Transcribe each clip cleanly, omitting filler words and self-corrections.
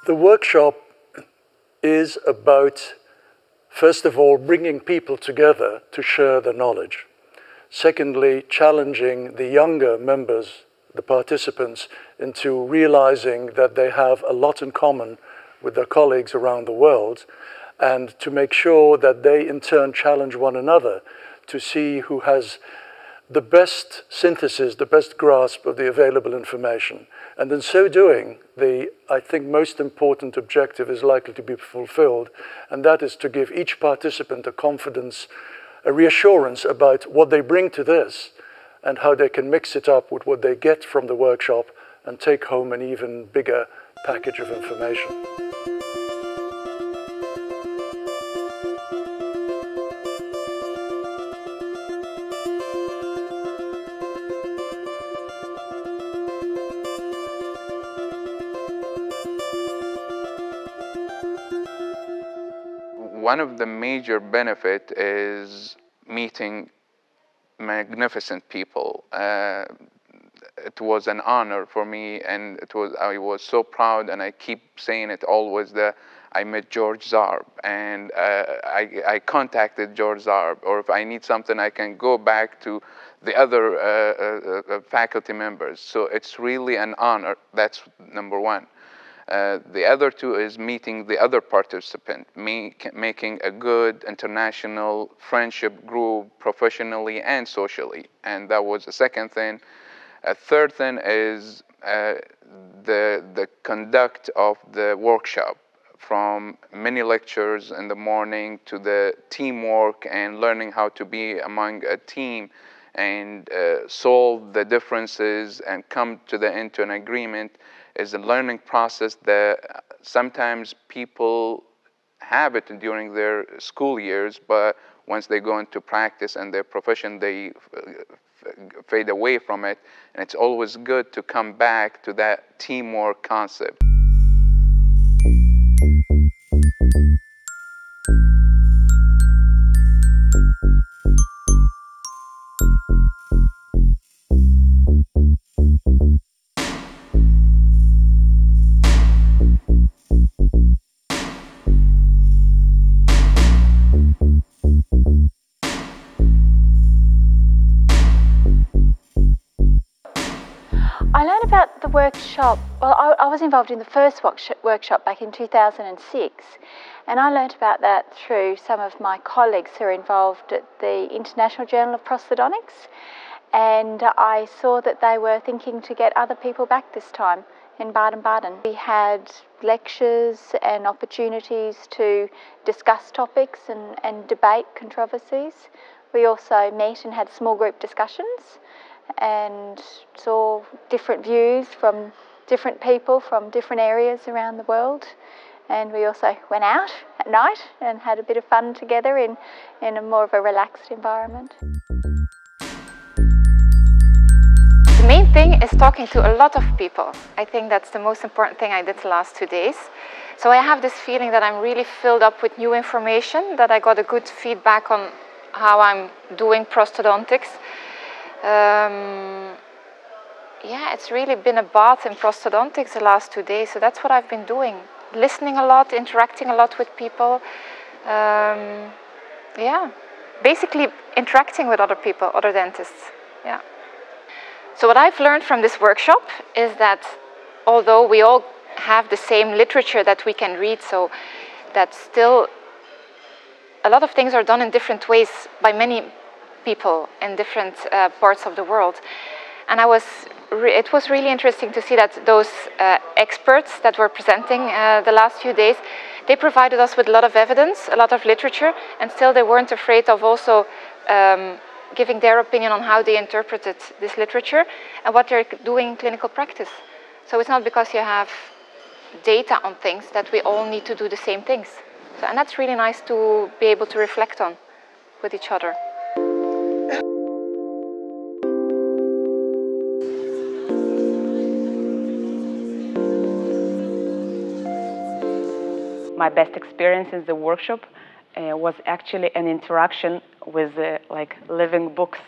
The workshop is about, first of all, bringing people together to share the knowledge. Secondly, challenging the younger members, the participants, into realizing that they have a lot in common with their colleagues around the world, and to make sure that they in turn challenge one another to see who has the best synthesis, the best grasp of the available information. And in so doing, the, I think, most important objective is likely to be fulfilled, and that is to give each participant a confidence, a reassurance about what they bring to this and how they can mix it up with what they get from the workshop and take home an even bigger package of information. One of the major benefits is meeting magnificent people. It was an honor for me, and I was so proud, and I keep saying it always, that I met George Zarb, and I contacted George Zarb, or if I need something, I can go back to the other faculty members. So it's really an honor. That's number one. The other two is meeting the other participant, making a good international friendship group professionally and socially. And that was the second thing. A third thing is the conduct of the workshop, from many lectures in the morning to the teamwork and learning how to be among a team and solve the differences and come to the end to an agreement, is a learning process that sometimes people have it during their school years, but once they go into practice and their profession, they fade away from it. And it's always good to come back to that teamwork concept. I learned about the workshop, well, I was involved in the first workshop back in 2006, and I learned about that through some of my colleagues who are involved at the International Journal of Prosthodontics, and I saw that they were thinking to get other people back this time in Baden-Baden. We had lectures and opportunities to discuss topics and debate controversies. We also met and had small group discussions and saw different views from different people from different areas around the world. And we also went out at night and had a bit of fun together in a more of a relaxed environment. The main thing is talking to a lot of people. I think that's the most important thing I did the last 2 days. So I have this feeling that I'm really filled up with new information, that I got a good feedback on how I'm doing prosthodontics. Yeah, it's really been a bath in prosthodontics the last 2 days, so that's what I've been doing. Listening a lot, interacting a lot with people. Yeah, basically interacting with other people, other dentists. Yeah. So what I've learned from this workshop is that although we all have the same literature that we can read, so that still a lot of things are done in different ways by many people in different parts of the world. And it was really interesting to see that those experts that were presenting the last few days, they provided us with a lot of evidence, a lot of literature, and still they weren't afraid of also giving their opinion on how they interpreted this literature and what they're doing in clinical practice. So it's not because you have data on things that we all need to do the same things. So, and that's really nice to be able to reflect on with each other. My best experience in the workshop was actually an interaction with like living books.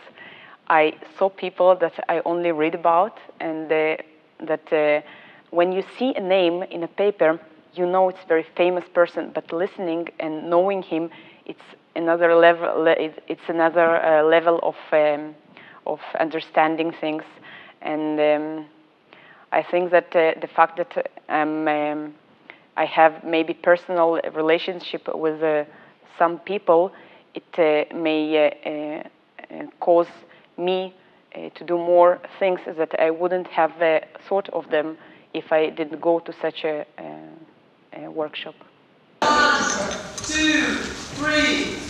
I saw people that I only read about, and that when you see a name in a paper, you know it's a very famous person, but listening and knowing him, it's another level. It's another level of understanding things, and I think that the fact that I have maybe personal relationship with some people, it may cause me to do more things that I wouldn't have thought of them if I didn't go to such a workshop. 1, 2, 3.